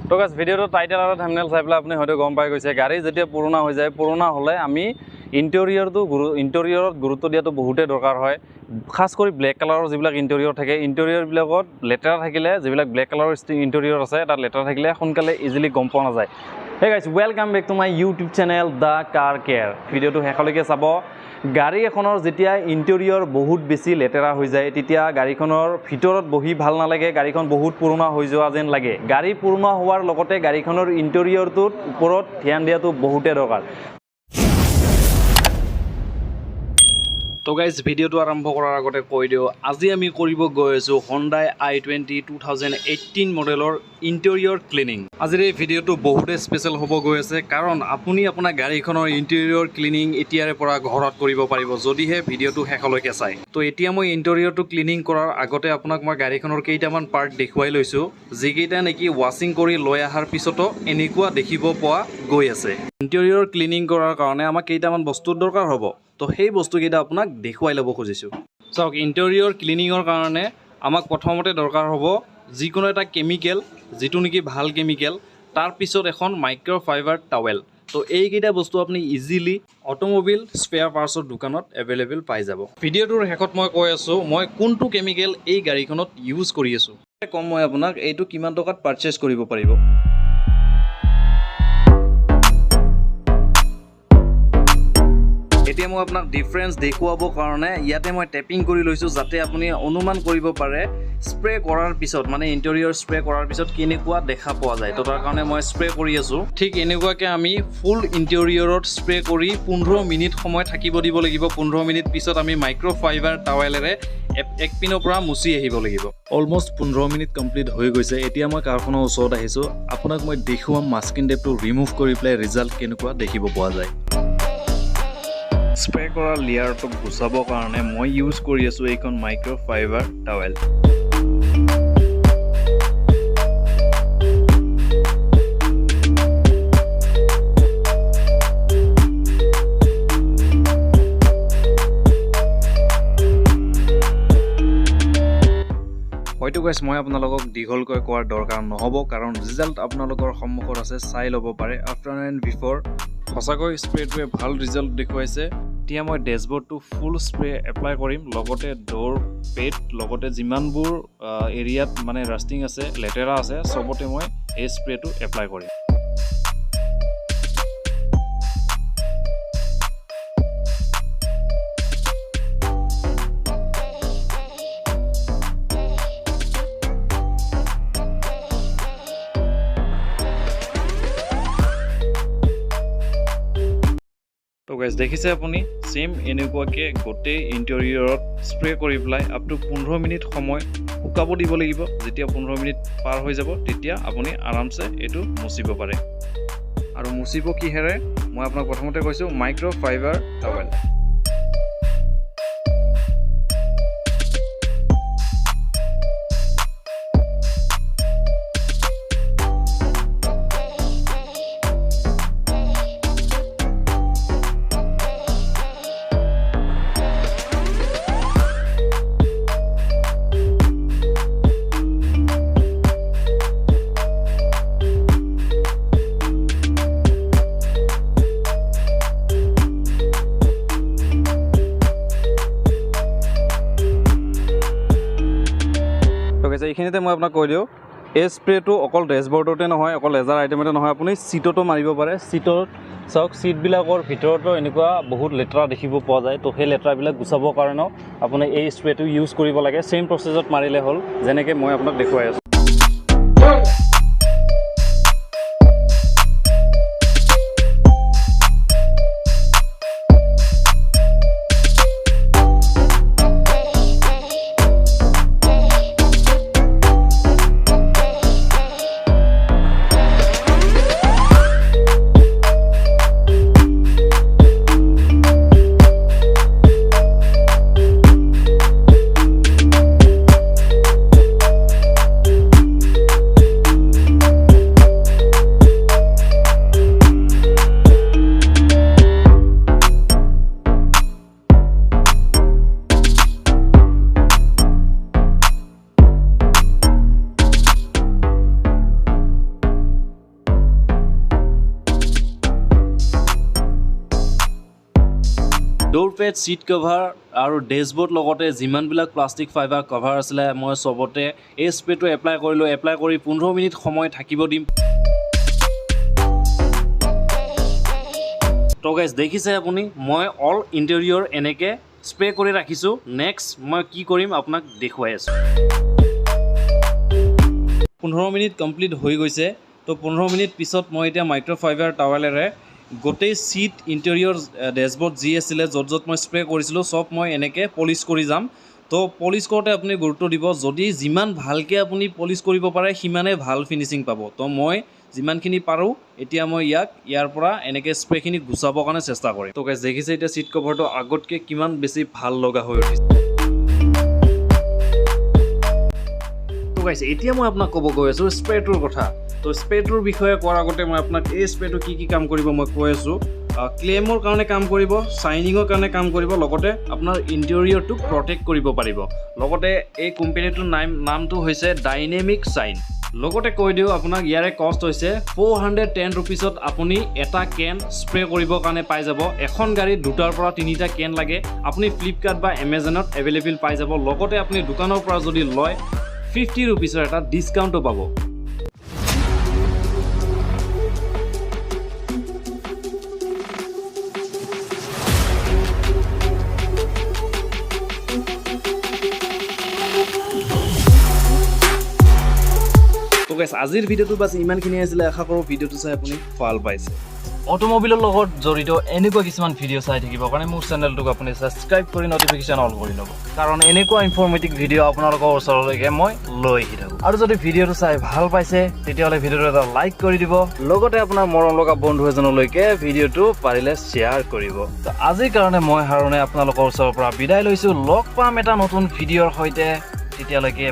তো গাইস ভিডিওটো টাইটেল আৰু থাম্বনেল চাই পেলাই আপুনি হয়তো গম পাই গৈছে গাড়ী যেতিয়া পুৰণা হৈ যায় পুৰণা হ'লে আমি ইণ্টেৰিয়ৰত গুৰুত্ব দিয়াটো বহুতে দৰকাৰ হয় খাস কৰি ব্লেক কালাৰৰ যিবিলাক ইণ্টেৰিয়ৰ থাকে ইণ্টেৰিয়ৰবিলাকত লেতেৰা থাকিলে যিবিলাক ব্লেক কালাৰৰ ইণ্টেৰিয়ৰ আছে তাত লেতেৰা থাকিলে সোনকালে ইজিলি গম পোৱা নাযায় Hey guys, welcome back to my YouTube channel TheCarCare. ভিডিওটো শেষলৈকে চাব গাড়ী এখনৰ যেতিয়া ইণ্টেৰিয়ৰ বহুত বেছি লেতেৰা হৈ যায় তেতিয়া গাড়ীখনৰ ভিতৰত বহি ভাল নালাগে গাড়ীখন বহুত পুৰণা হৈ যোৱা যেন লাগে গাড়ী পুৰণা হোৱাৰ লগতে গাড়ীখনৰ ইণ্টেৰিয়ৰটোৰ ওপৰত ধ্যান দিয়াটো বহুতে দৰকাৰ তো গাইজ ভিডিওটো আৰম্ভ কৰাৰ আগতে কৈ দিও আজি আমি কৰিব গৈ আছো Hyundai i20 2018 মডেলৰ ইণ্টেৰিয়ৰ ক্লিনিং আজিৰ এই ভিডিওটো বহুতে স্পেশাল হ'ব গৈ আছে কাৰণ আপুনি আপোনাৰ গাড়ীখনৰ ইণ্টেৰিয়ৰ ক্লিনিং এতিয়াৰে পৰা ঘৰত কৰিব পাৰিব যদিহে ভিডিওটো শেষলৈকে চাই তো এতিয়া মই ইণ্টেৰিয়ৰটো ক্লিনিং কৰাৰ আগতে আপোনাক মই গাড়ীখনৰ কেইটামান পাৰ্ট দেখুৱাই লৈছো যিকেইটা নেকি ৱাচিং কৰি লৈ আহাৰ পিছতো এনেকুৱা দেখিব পোৱা গৈ আছে ইণ্টেৰিয়ৰ ক্লিনিং কৰাৰ কাৰণে আমাক কেইটামান বস্তুৰ দৰকাৰ হ'ব তো সেই বস্তুকেইটা আপোনাক দেখুৱাই ল'ব খুজিছোঁ চাওক ইণ্টেৰিয়ৰ ক্লিনিঙৰ কাৰণে আমাক প্ৰথমতে দৰকাৰ হ'ব যিকোনো এটা কেমিকেল যিটো নেকি ভাল কেমিকেল তাৰ পিছত এখন মাইক্ৰ'ফাইবাৰ টাৱেল তো এইকেইটা বস্তু আপুনি ইজিলি অটোমোবাইল স্পেয়াৰ পাৰ্টছৰ দোকানত এভেইলেবল পাই যাব ভিডিঅ'টোৰ শেষত মই কৈ আছোঁ মই কোনটো কেমিকেল এই গাড়ীখনত ইউজ কৰি আছোঁ কম মই আপোনাক এইটো কিমান টকাত পাৰচেজ কৰিব পাৰিব এতিয়া মই আপোনাক ডিফাৰেন্স দেখুৱাবৰ কাৰণে ইয়াতে মই টেপিং কৰি লৈছোঁ যাতে আপুনি অনুমান কৰিব পাৰে স্প্ৰে কৰাৰ পিছত মানে ইণ্টেৰিয়ৰ স্প্ৰে কৰাৰ পিছত কেনেকুৱা দেখা পোৱা যায় তো তাৰ কাৰণে মই স্প্ৰে কৰি আছোঁ ঠিক এনেকুৱাকৈ আমি ফুল ইণ্টেৰিয়ৰত স্প্ৰে কৰি 15 মিনিট সময় থাকিব দিব লাগিব 15 মিনিট পিছত আমি মাইক্ৰ'ফাইবাৰ টাৱেলেৰে এক পিনৰ পৰা মুচি আহিব লাগিব অলমোষ্ট 15 মিনিট কমপ্লিট হৈ গৈছে এতিয়া মই কাৰখনৰ ওচৰত আহিছোঁ আপোনাক মই দেখুৱাম মাস্কিং টেপটো ৰিমুভ কৰি পেলাই ৰিজাল্ট কেনেকুৱা দেখিব পোৱা যায় স্প্ৰে কৰা লেয়াৰটোক গুচাবৰ কাৰণে মই ইউজ কৰি আছোঁ এইখন মাইক্ৰ'ফাইবাৰ টাৱেল হয়তো গাইছ মই আপোনালোকক দীঘলকৈ কোৱাৰ দৰকাৰ নহ'ব কাৰণ ৰিজাল্ট আপোনালোকৰ সন্মুখত আছে চাই ল'ব পাৰে আফটাৰ এণ্ড বিফৰ সঁচাকৈ স্প্ৰেটোৱে ভাল ৰিজাল্ট দেখুৱাইছে এতিয়া মই ডেছবৰ্ডটো ফুল স্প্ৰে এপ্লাই কৰিম লগতে ড'ৰ পেড লগতে যিমানবোৰ এৰিয়াত মানে ৰাষ্টিং আছে লেতেৰা আছে চবতে মই এই স্প্ৰেটো এপ্লাই কৰিম তো গাইজ দেখিছে আপুনি সেম এনেকুৱাকৈ গোটেই ইণ্টেৰিয়ৰত স্প্ৰে কৰি পেলাই আপ টু 15 মিনিট সময় শুকাব দিব লাগিব যেতিয়া 15 মিনিট পাৰ হৈ যাব তেতিয়া আপুনি আৰামছে এইটো মুচিব পাৰে আৰু মুচিব কিহেৰে মই আপোনাক প্ৰথমতে কৈছোঁ মাইক্ৰ'ফাইবাৰ টাৱেল এইখিনিতে মই আপোনাক কৈ দিওঁ এই স্প্ৰেটো অকল ডেছবৰ্ডতে নহয় অকল লেজাৰ আইটেমতে নহয় আপুনি চিটতো মাৰিব পাৰে চিটত চাওক চিটবিলাকৰ ভিতৰতো এনেকুৱা বহুত লেতেৰা দেখিব পোৱা যায় তো সেই লেতেৰাবিলাক গুচাবৰ কাৰণেও আপুনি এই স্প্ৰেটো ইউজ কৰিব লাগে চেম প্ৰচেছত মাৰিলে হ'ল যেনেকৈ মই আপোনাক দেখুৱাই আছোঁ ডোৰ পেড, সিট কভাৰ আৰু ডেছবৰ্ড লগতে যিমানবিলাক প্লাষ্টিক ফাইবাৰ কভাৰ আছিলে মই চবতে এই স্প্ৰেটো এপ্লাই কৰিলোঁ। এপ্লাই কৰি 15 মিনিট সময় থাকিব দিম। তো গাইজ দেখিছে আপুনি মই অল ইণ্টেৰিয়ৰ এনেকৈ স্প্ৰে কৰি ৰাখিছোঁ। নেক্সট মই কি কৰিম আপোনাক দেখুৱাই আছোঁ। 15 মিনিট কমপ্লিট হৈ গৈছে। তো 15 মিনিট পিছত মই এতিয়া মাইক্ৰ'ফাইবাৰ টাৱেলেৰে গোটেই চিট ইণ্টেৰিয়ৰ ডেছবৰ্ড যি আছিলে য'ত য'ত মই স্প্ৰে কৰিছিলোঁ চব মই এনেকৈ পলিচ কৰি যাম। তো পলিচ কৰোঁতে আপুনি গুৰুত্ব দিব, যদি যিমান ভালকৈ আপুনি পলিচ কৰিব পাৰে সিমানেই ভাল ফিনিচিং পাব। তো মই যিমানখিনি পাৰোঁ এতিয়া মই ইয়াৰ পৰা এনেকৈ স্প্ৰেখিনি গুচাবৰ কাৰণে চেষ্টা কৰিম। তো গাইজ দেখিছে এতিয়া চিট কভাৰটো আগতকৈ কিমান বেছি ভাল লগা হৈ উঠিছে। তো গাইজ এতিয়া মই আপোনাক ক'ব গৈ আছোঁ স্প্ৰেটোৰ কথা। তো স্প্ৰেটোৰ বিষয়ে কোৱাৰ আগতে মই আপোনাক এই স্প্ৰেটো কি কাম কৰিব মই কৈ আছোঁ। ক্লেমৰ কাৰণে কাম কৰিব, চাইনিঙৰ কাৰণে কাম কৰিব, লগতে আপোনাৰ ইণ্টেৰিয়ৰটোক প্ৰটেক্ট কৰিব পাৰিব। লগতে এই কোম্পানীটোৰ নামটো হৈছে ডাইনেমিক চাইন। লগতে কৈ দিওঁ আপোনাক ইয়াৰে কষ্ট হৈছে 410 ৰুপিছত আপুনি এটা কেন স্প্ৰে কৰিবৰ কাৰণে পাই যাব। এখন গাড়ীত 2টাৰ পৰা 3টা কেন লাগে। আপুনি ফ্লিপকাৰ্ট বা এমেজনত এভেইলেবল পাই যাব। লগতে আপুনি দোকানৰ পৰা যদি লয় 50 ৰুপিছৰ এটা ডিছকাউণ্টো পাব। আজিৰ ভিডিঅ'টো বাছ ইমানখিনি আছিলে। আশা কৰোঁ ভিডিঅ'টো চাই আপুনি ভাল পাইছে। অটোমোবিলৰ লগত জড়িত এনেকুৱা কিছুমান ভিডিঅ' চাই থাকিবৰ কাৰণে মোৰ চেনেলটোক আপুনি ছাবস্ক্ৰাইব কৰি নটিফিকেশ্যন অল কৰি ল'ব, কাৰণ এনেকুৱা ইনফৰ্মেটিভ ভিডিঅ' আপোনালোকৰ ওচৰলৈকে মই লৈ আহি থাকোঁ। আৰু যদি ভিডিঅ'টো চাই ভাল পাইছে তেতিয়াহ'লে ভিডিঅ'টো এটা লাইক কৰি দিব, লগতে আপোনাৰ মৰম লগা বন্ধু এজনলৈকে ভিডিঅ'টো পাৰিলে শ্বেয়াৰ কৰিব। তো আজিৰ কাৰণে মই হাৰণে আপোনালোকৰ ওচৰৰ পৰা বিদায় লৈছোঁ। লগ পাম এটা নতুন ভিডিঅ'ৰ সৈতে। তেতিয়ালৈকে